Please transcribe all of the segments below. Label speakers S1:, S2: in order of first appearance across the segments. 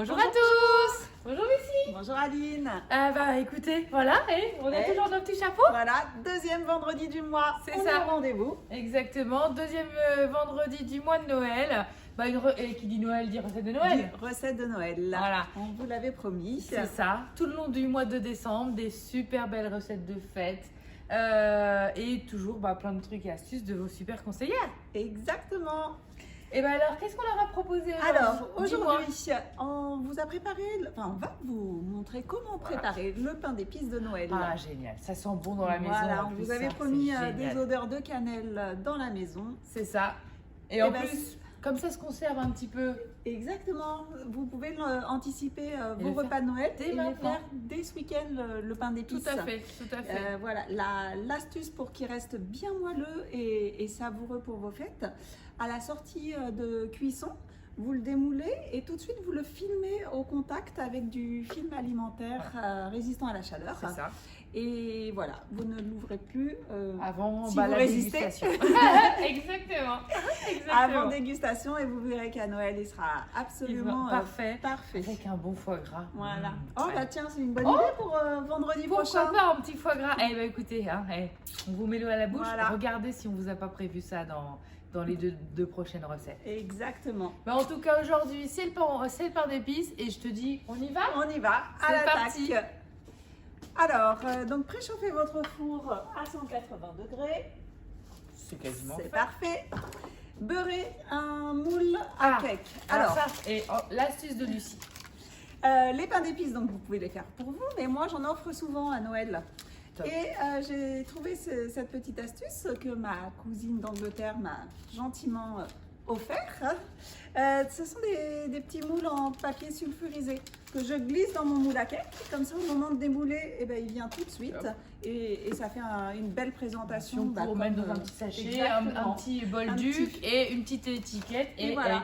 S1: Bonjour à tous. Bonjour Lucie.
S2: Bonjour Aline.
S1: Écoutez, voilà, on a toujours nos petits chapeaux.
S2: Voilà, deuxième vendredi du mois,
S1: C'est
S2: on
S1: ça.
S2: est au rendez-vous.
S1: Exactement, deuxième vendredi du mois de Noël. Et qui dit Noël dit recette de Noël.
S2: Recette de Noël.
S1: Voilà.
S2: On vous l'avait promis.
S1: C'est ça, tout le long du mois de décembre, des super belles recettes de fête. Et toujours plein de trucs et astuces de vos super conseillères.
S2: Exactement.
S1: Et alors, qu'est-ce qu'on leur a proposé aujourd'hui?
S2: Alors,
S1: Dis-moi.
S2: aujourd'hui, on vous a préparé, on va vous montrer comment préparer le pain d'épices de Noël.
S1: Ah, génial, ça sent bon dans la maison.
S2: Voilà,
S1: en
S2: on
S1: plus,
S2: vous avait
S1: ça,
S2: promis
S1: c'est
S2: des
S1: génial.
S2: odeurs de cannelle dans la maison.
S1: C'est ça. Et
S2: Eh
S1: en
S2: ben,
S1: plus, comme ça se conserve un petit peu.
S2: Exactement, vous pouvez anticiper
S1: Et
S2: vos
S1: le faire
S2: repas de Noël
S1: dès
S2: et les
S1: maintenant.
S2: faire dès ce week-end, le pain d'épices.
S1: Tout à fait, tout à fait.
S2: Voilà, l'astuce pour qu'il reste bien moelleux et savoureux pour vos fêtes, à la sortie de cuisson, vous le démoulez et tout de suite vous le filmez au contact avec du film alimentaire résistant à la chaleur.
S1: C'est ça.
S2: Et voilà, vous ne l'ouvrez plus
S1: Avant
S2: si
S1: la
S2: vous résistez.
S1: dégustation. Exactement.
S2: Avant dégustation et vous verrez qu'à Noël il sera absolument
S1: parfait.
S2: parfait.
S1: Avec un bon foie gras.
S2: Voilà.
S1: Mmh.
S2: Oh
S1: Ouais.
S2: bah tiens, c'est une bonne idée pour vendredi
S1: Pourquoi
S2: prochain.
S1: pas un petit foie gras? Écoutez, on vous met l'eau à la bouche.
S2: Voilà.
S1: Regardez si on vous a pas prévu ça dans les deux prochaines recettes.
S2: Exactement.
S1: En tout cas, aujourd'hui, c'est le pain d'épices et je te dis, on y va?
S2: On y va, à
S1: C'est
S2: l'attaque.
S1: parti.
S2: Alors, donc préchauffez votre four à 180 degrés.
S1: C'est quasiment
S2: C'est
S1: fait.
S2: parfait. Beurrez un moule à cake.
S1: Alors ça, et l'astuce de Lucie.
S2: Les pains d'épices, donc vous pouvez les faire pour vous, mais moi j'en offre souvent à Noël.
S1: Top.
S2: Et j'ai trouvé cette petite astuce que ma cousine d'Angleterre m'a gentiment offert. Ce sont des petits moules en papier sulfurisé que je glisse dans mon moule à cake. Comme ça, au moment de démouler, il vient tout de suite.
S1: Top.
S2: Et ça fait une belle présentation.
S1: Pour mettre dans un petit sachet,
S2: exactement.
S1: un petit bol
S2: Un
S1: duc
S2: petit-
S1: et une petite étiquette. Et
S2: voilà.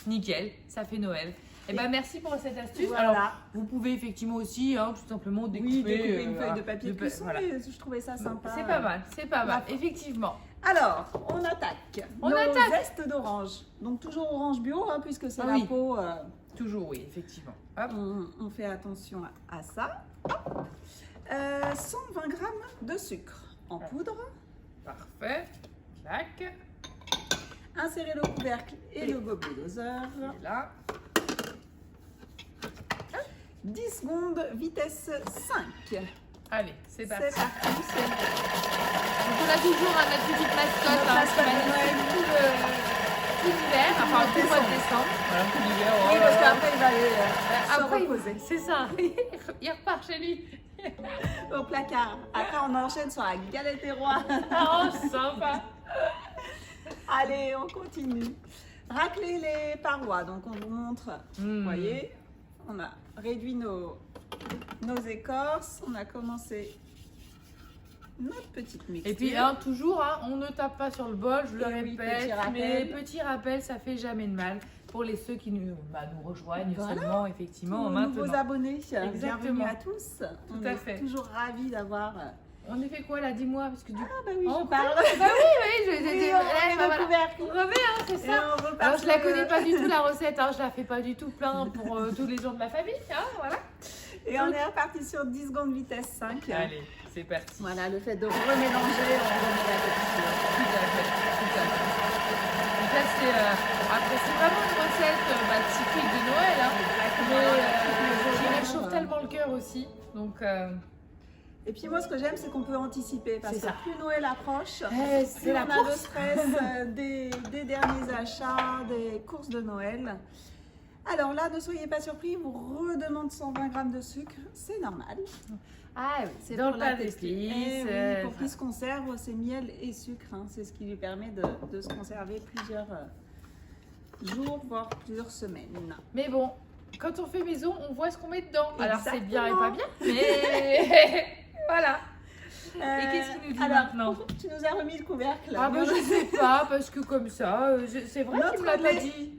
S1: nickel, ça fait Noël. Merci pour cette astuce.
S2: Voilà.
S1: Alors, vous pouvez effectivement aussi, tout simplement découper,
S2: découper une feuille de papier de cuisson,
S1: voilà.
S2: mais je trouvais ça sympa.
S1: C'est pas mal, c'est pas mal,
S2: La-
S1: effectivement.
S2: Alors, on attaque.
S1: On
S2: Nos
S1: attaque.
S2: zestes d'orange. Donc toujours orange bio, puisque c'est
S1: Ah
S2: la
S1: oui.
S2: peau.
S1: Toujours, oui, effectivement. Hop.
S2: On fait attention à ça. Hop. 120 g de sucre en poudre.
S1: Parfait. Clac.
S2: Insérez le couvercle et le gobelet doseur.
S1: Et là.
S2: 10 secondes, vitesse 5.
S1: Allez, c'est parti.
S2: C'est parti.
S1: Donc on a toujours notre petite mascotte
S2: Notre mascotte
S1: qui
S2: de Noël.
S1: magnifique tout l'hiver, enfin tout le mois de décembre. Voilà, tout l'hiver.
S2: Oui, parce qu'après, il va aller se
S1: Après,
S2: reposer
S1: c'est ça. Il repart chez lui.
S2: au placard. Après, on enchaîne sur la galette des rois.
S1: Oh, sympa.
S2: Allez, on continue. Raclez les parois. Donc, on vous montre, vous voyez, on a réduit nos écorces. On a commencé notre petite mixture.
S1: Et puis, toujours, on ne tape pas sur le bol, je le
S2: Et oui,
S1: répète,
S2: petit rappel.
S1: mais petit rappel, ça fait jamais de mal pour ceux qui nous rejoignent
S2: Voilà.
S1: seulement, effectivement,
S2: Nos
S1: maintenant.
S2: nouveaux abonnés, bienvenue
S1: Exactement.
S2: à tous. On
S1: Tout à
S2: est
S1: fait.
S2: toujours ravis d'avoir...
S1: On est fait quoi là, dis-moi, parce que du coup...
S2: Ah bah oui,
S1: on
S2: je parle.
S1: Bah oui,
S2: Oui, on remet le couvercle.
S1: On remet, c'est
S2: Et
S1: ça.
S2: on repart
S1: Alors, je la
S2: sur le-
S1: connais pas du tout la recette, je la fais pas du tout plein pour tous les gens de ma famille, voilà.
S2: Et on est reparti sur 10 secondes vitesse 5.
S1: Allez, c'est parti.
S2: Voilà, le fait de remélanger, on remet la texture.
S1: Tout à fait, tout à fait. Donc là, après, c'est vraiment une recette typique de Noël, mais qui réchauffe tellement le cœur aussi. Donc,
S2: Et puis moi, ce que j'aime, c'est qu'on peut anticiper. Parce
S1: C'est
S2: que
S1: ça.
S2: plus Noël approche,
S1: c'est
S2: plus
S1: la
S2: on a de
S1: course.
S2: stress des derniers achats, des courses de Noël. Alors là, ne soyez pas surpris, vous redemande 120 g de sucre, c'est normal.
S1: Ah oui,
S2: C'est
S1: dans
S2: pour
S1: le
S2: la
S1: pain
S2: texture.
S1: d'épices.
S2: Eh oui, pour qu'il se conserve, c'est miel et sucre. C'est ce qui lui permet de se conserver plusieurs jours, voire plusieurs semaines.
S1: Mais bon, quand on fait maison, on voit ce qu'on met dedans. Alors c'est bien et
S2: Exactement.
S1: pas bien, mais voilà.
S2: Et
S1: qu'est-ce qu'il nous dit
S2: alors,
S1: maintenant?
S2: Tu nous as remis le couvercle.
S1: Ah ben je sais pas, parce que comme ça, c'est vrai qu'il me l'a pas dit.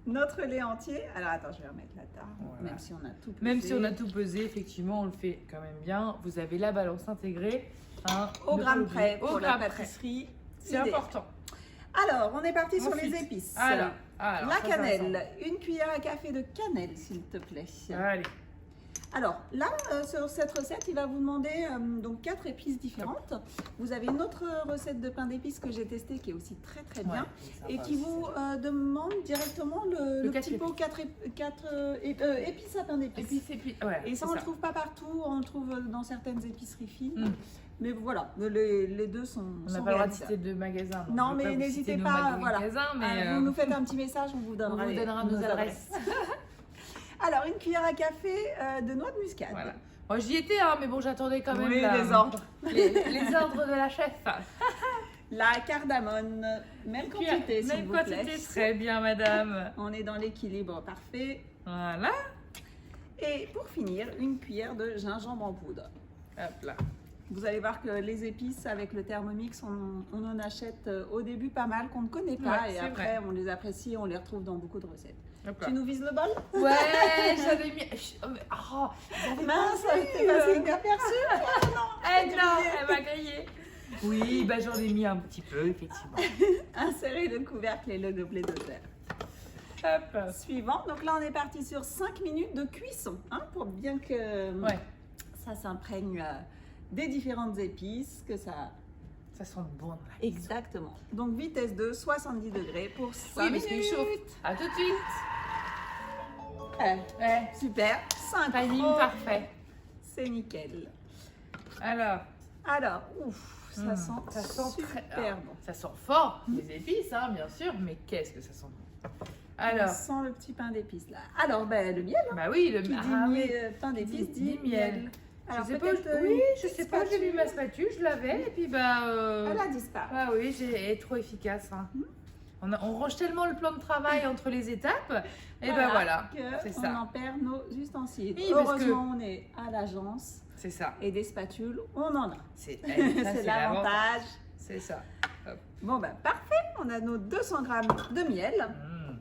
S2: Notre lait entier. Alors attends, je vais remettre la table.
S1: Voilà.
S2: Même si on a tout pesé.
S1: Même si on a tout pesé, effectivement, on le fait quand même bien. Vous avez la balance intégrée.
S2: Au
S1: ne
S2: gramme
S1: pas
S2: près
S1: oublier.
S2: pour
S1: Au
S2: la
S1: gramme près.
S2: pâtisserie.
S1: C'est
S2: idéal.
S1: important.
S2: Alors, on est parti sur
S1: Ensuite.
S2: les épices.
S1: Alors,
S2: La
S1: ça, c'est
S2: cannelle, une cuillère à café de cannelle, s'il te plaît.
S1: Allez.
S2: Alors là, sur cette recette, il va vous demander donc 4 épices différentes. Vous avez une autre recette de pain d'épices que j'ai testée qui est aussi très très bien
S1: Ouais,
S2: et qui vous demande directement le petit pot 4 épices à pain d'épices.
S1: Ouais,
S2: Et ça,
S1: c'est
S2: on ne le trouve pas partout, on le trouve dans certaines épiceries fines.
S1: Mm.
S2: Mais voilà, les deux sont
S1: On n'a
S2: sont
S1: pas le droit de
S2: réalisables.
S1: citer de magasins. donc
S2: Non,
S1: je vais
S2: mais
S1: vous
S2: n'hésitez
S1: citer nos
S2: pas, voilà.
S1: magasins, mais
S2: Vous nous faites un petit message, on vous
S1: on
S2: donnera,
S1: vous donnera nos adresses.
S2: Alors, une cuillère à café de noix de muscade.
S1: Voilà. Moi, j'y étais, hein, mais bon, j'attendais quand même
S2: Oui, les ordres.
S1: les ordres de la chef.
S2: La cardamone, même quantité, s'il
S1: Même
S2: vous
S1: quantité,
S2: plaît.
S1: très bien, madame.
S2: On est dans l'équilibre parfait.
S1: Voilà.
S2: Et pour finir, une cuillère de gingembre en poudre.
S1: Hop là.
S2: Vous allez voir que les épices avec le Thermomix, on en achète au début pas mal qu'on ne connaît pas
S1: Ouais,
S2: et
S1: c'est
S2: après on les apprécie, on les retrouve dans beaucoup de recettes.
S1: Hop là.
S2: Tu nous vises le bol?
S1: Ouais, j'avais mis. Oh,
S2: Mince, t'es passé inaperçu.
S1: non, elle m'a grillé. Oui, bah j'en ai mis un petit peu, effectivement.
S2: Insérez le couvercle et le gobelet doseur.
S1: Hop.
S2: Suivant, donc là on est parti sur 5 minutes de cuisson hein, pour bien que
S1: Ouais,
S2: ça s'imprègne des différentes épices, que ça...
S1: ça sent bon. Là.
S2: Exactement. Donc vitesse de 70 degrés pour 5
S1: Oui, parce qu'il
S2: minutes.
S1: chauffe. À tout de suite.
S2: Super,
S1: Timing
S2: synchro,
S1: parfait.
S2: c'est nickel.
S1: Alors,
S2: Alors, ouf, ça sent
S1: très-
S2: super
S1: alors,
S2: bon.
S1: Ça sent fort, les épices, hein, bien sûr, mais qu'est-ce que ça sent bon. Alors,
S2: On sent le petit pain d'épices là. Alors, ben, le miel, hein,
S1: bah oui,
S2: qui dit
S1: oui.
S2: pain d'épices dit
S1: dit
S2: miel.
S1: miel.
S2: Alors,
S1: Je sais pas,
S2: peut-être
S1: oui,
S2: une
S1: je
S2: petite
S1: sais pas, j'ai mis
S2: spatule.
S1: ma spatule, je l'avais, et puis bah.
S2: Elle a disparu.
S1: Ah oui, elle est trop efficace. Hein. On range tellement le plan de travail entre les étapes, et ben voilà, c'est
S2: On
S1: ça.
S2: en perd nos ustensiles.
S1: Oui, parce
S2: Heureusement, on est à l'agence
S1: C'est ça.
S2: et des spatules, on en a.
S1: C'est
S2: C'est l'avantage.
S1: C'est ça.
S2: Bon, ben parfait. On a nos 200 grammes de miel.
S1: Mmh.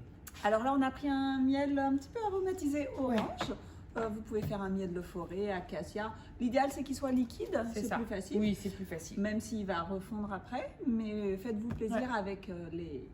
S2: Alors là, on a pris un miel un petit peu aromatisé orange. Vous pouvez faire un miel de forêt, acacia. L'idéal, c'est qu'il soit liquide, c'est
S1: ça.
S2: plus facile.
S1: Oui, c'est plus facile.
S2: Même s'il va refondre après. Mais faites-vous plaisir avec les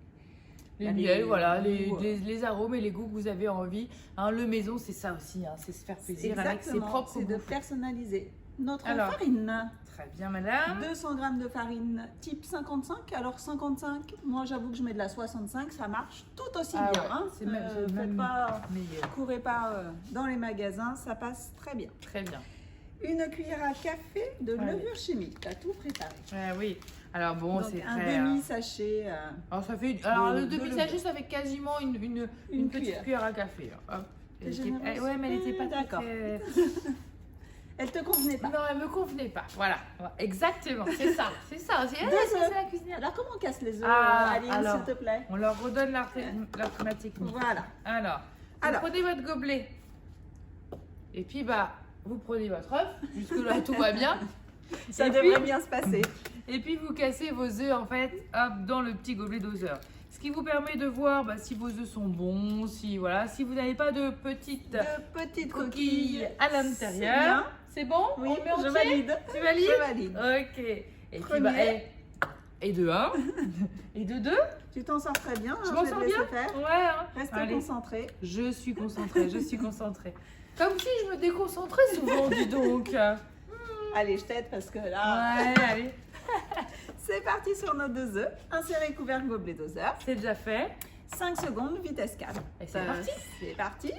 S1: miels, voilà,
S2: goûts,
S1: les arômes et les goûts que vous avez envie. Hein, le maison, c'est ça aussi, hein, c'est se faire plaisir avec ses
S2: Exactement,
S1: propres
S2: c'est de
S1: goûts.
S2: personnaliser notre
S1: Alors.
S2: farine.
S1: Très bien, madame.
S2: 200 grammes de farine type 55. Alors 55, moi j'avoue que je mets de la 65, ça marche tout aussi
S1: Ah
S2: bien.
S1: ouais,
S2: Hein.
S1: c'est même-
S2: Faites
S1: même
S2: pas,
S1: meilleur.
S2: courez pas dans les magasins, ça passe très bien.
S1: Très bien.
S2: Une cuillère à café de
S1: Allez.
S2: levure chimique, tu as tout préparé.
S1: Oui. Alors bon,
S2: Donc
S1: c'est
S2: un
S1: très.
S2: demi-sachet.
S1: Alors ça fait. Alors le
S2: de
S1: demi-sachet, ça fait quasiment une petite cuillère à café. Hein. Hop.
S2: T'es
S1: Elle était-
S2: généreuse.
S1: ouais, mais elle n'était pas
S2: D'accord.
S1: très-
S2: Elle te convenait pas.
S1: Non, elle me convenait pas. Voilà. Exactement. C'est ça. C'est ça. C'est
S2: Deux
S1: c'est
S2: œufs.
S1: la cuisinière.
S2: Alors comment on casse les œufs,
S1: Ah,
S2: Aline,
S1: alors.
S2: s'il te plaît?
S1: On leur redonne leur ma technique.
S2: Voilà.
S1: Alors,
S2: Alors.
S1: vous prenez votre gobelet. Et puis, bah, vous prenez votre œuf. Jusque-là, tout va bien.
S2: Ça
S1: Et
S2: devrait
S1: puis-
S2: bien se passer.
S1: Et puis, vous cassez vos œufs, en fait, hop, dans le petit gobelet doseur. Ce qui vous permet de voir bah, si vos œufs sont bons, si vous n'avez pas de petites
S2: De petites
S1: coquilles
S2: coquilles
S1: à
S2: c'est
S1: l'intérieur.
S2: bien.
S1: C'est bon?
S2: Oui,
S1: On le met
S2: je
S1: entier?
S2: valide.
S1: Tu valides?
S2: Je valide.
S1: Ok. Et puis,
S2: Premier.
S1: bah, et de 1. Et de 2.
S2: Tu t'en sors très bien.
S1: Je
S2: hein,
S1: m'en
S2: vais
S1: sors
S2: te laisser
S1: bien?
S2: faire.
S1: Ouais. Hein.
S2: Reste
S1: Allez.
S2: concentré.
S1: Je suis concentrée, je suis concentrée. Comme si je me déconcentrais souvent, dis donc.
S2: Allez, je t'aide parce que là,
S1: Ouais, allez,
S2: c'est parti sur nos 2 œufs. Insérez couvercle gobelet doseur.
S1: c'est déjà fait.
S2: 5 secondes, vitesse 4.
S1: Et c'est parti.
S2: C'est parti.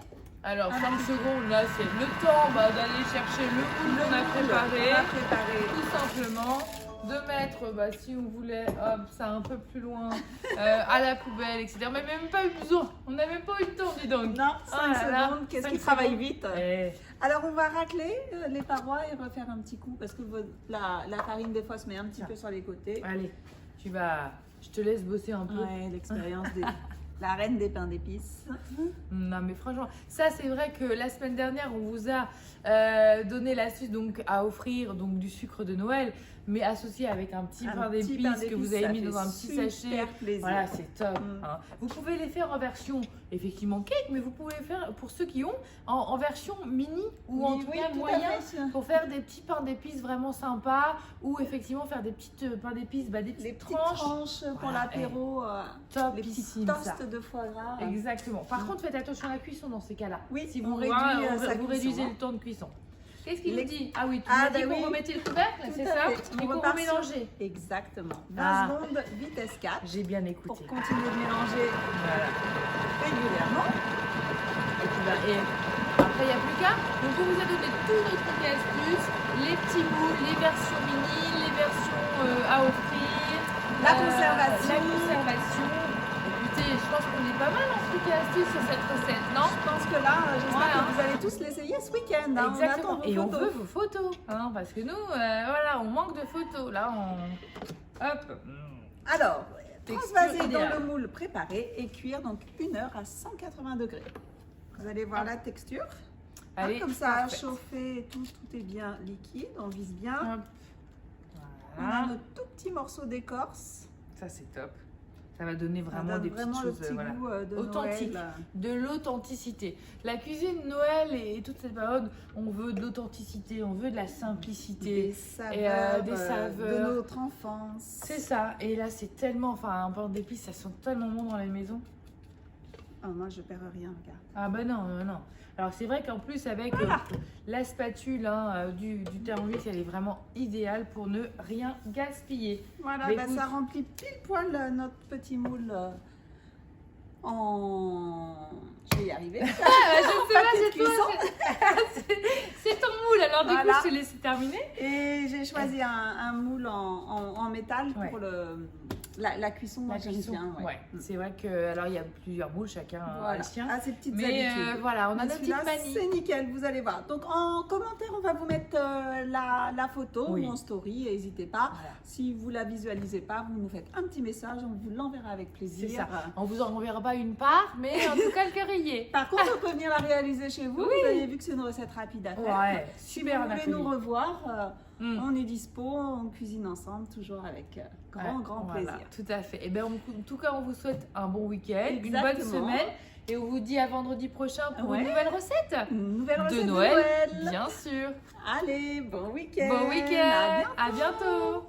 S1: Alors, 5 secondes, là, c'est le temps d'aller chercher le moule qu'on a préparé.
S2: On a préparé.
S1: Tout simplement, de mettre, bah, si on voulait, hop, ça un peu plus loin, à la poubelle, etc. Mais même pas eu besoin. On n'a même pas eu le temps, dis donc.
S2: Non, 5
S1: Ah là là,
S2: secondes. Qu'est-ce
S1: 5
S2: qui travaille
S1: secondes.
S2: vite?
S1: Eh,
S2: Alors, on va racler les parois et refaire un petit coup parce que la farine, des fois, se met un petit peu sur les côtés.
S1: allez, je te laisse bosser un peu.
S2: Ouais, l'expérience des... La reine des pains d'épices.
S1: Non mais franchement, ça c'est vrai que la semaine dernière on vous a donné l'astuce donc à offrir donc du sucre de Noël, mais associé avec un petit pain d'épices que vous avez mis dans un petit sachet. Voilà, c'est top. Hein. Vous pouvez les faire en version effectivement cake, mais vous pouvez les faire pour ceux qui ont en version mini ou en tout cas moyen pour faire des petits pains d'épices vraiment sympas ou effectivement faire des petites pains d'épices, des petites tranches
S2: pour l'apéro.
S1: Top,
S2: les petits toasts de foie gras.
S1: Exactement. Par contre, faites attention à la cuisson dans ces cas-là.
S2: Oui,
S1: si
S2: on
S1: vous réduisez le temps de cuisson. Qu'est-ce qu'il nous dit? Ah oui, tu m'as dit qu'on remettait le couvercle, c'est ça? Et qu'on remélangeait.
S2: Exactement. 20 secondes, vitesse 4.
S1: J'ai bien écouté.
S2: Pour continuer de mélanger régulièrement.
S1: Et après, il n'y a plus qu'à. Donc, on vous a donné tous nos trucs et astuces, les petits bouts, les versions mini, les versions à offrir,
S2: la conservation.
S1: Écoutez, je pense qu'on est pas mal en trucs et astuces sur cette recette, non?
S2: Je pense que là, j'espère que vous allez tous l'essayer ce week-end. Hein.
S1: Exactement.
S2: On
S1: veut vos photos, hein, parce que nous, voilà, on manque de photos. Là, hop.
S2: Alors, transvaser dans le moule préparé et cuire donc 1 heure à 180 degrés. Vous allez voir la texture.
S1: Allez,
S2: comme ça, chauffer et tout est bien liquide, on vise bien.
S1: Voilà.
S2: On a notre tout petit morceau d'écorce.
S1: Ça, c'est top. Ça va donner vraiment des petites choses
S2: goût de
S1: authentiques,
S2: Noël.
S1: de l'authenticité. La cuisine Noël et toute cette période, on veut de l'authenticité, on veut de la simplicité,
S2: des saveurs de notre enfance.
S1: C'est ça. Et là, c'est tellement, enfin, un pain d'épices, ça sent tellement bon dans les maisons.
S2: Oh, moi, je perds rien, regarde.
S1: Ah bah non, non. Alors c'est vrai qu'en plus avec la spatule du Thermomix, elle est vraiment idéale pour ne rien gaspiller.
S2: Voilà, ça remplit pile poil notre petit moule Je vais y arriver.
S1: Je sais pas, c'est ton moule, alors du coup je te laisse terminer.
S2: Et j'ai choisi un moule en métal pour la cuisson. Moi j'aime bien.
S1: C'est vrai que alors il y a plusieurs moules, chacun a le sien.
S2: Ces petites
S1: mais
S2: habitudes.
S1: voilà, on a notre petite manie.
S2: C'est nickel, vous allez voir. Donc en commentaire, on va vous mettre la photo ou en story. N'hésitez pas. Voilà. Si vous la visualisez pas, vous nous faites un petit message, on vous l'enverra avec plaisir.
S1: C'est ça. On vous en enverra pas une part, mais en tout cas le cœur y est.
S2: Par contre, on peut venir la réaliser chez vous. Vous avez vu que c'est une recette rapide à faire.
S1: Ouais,
S2: super. Si vous voulez nous revoir, on est dispo, on cuisine ensemble, toujours avec grand plaisir.
S1: Tout à fait. Et bien, en tout cas, on vous souhaite un bon week-end, une bonne semaine. Et on vous dit à vendredi prochain pour une nouvelle recette.
S2: Une nouvelle recette de
S1: Noël. Bien sûr.
S2: Allez, bon week-end.
S1: Bon week-end. À bientôt.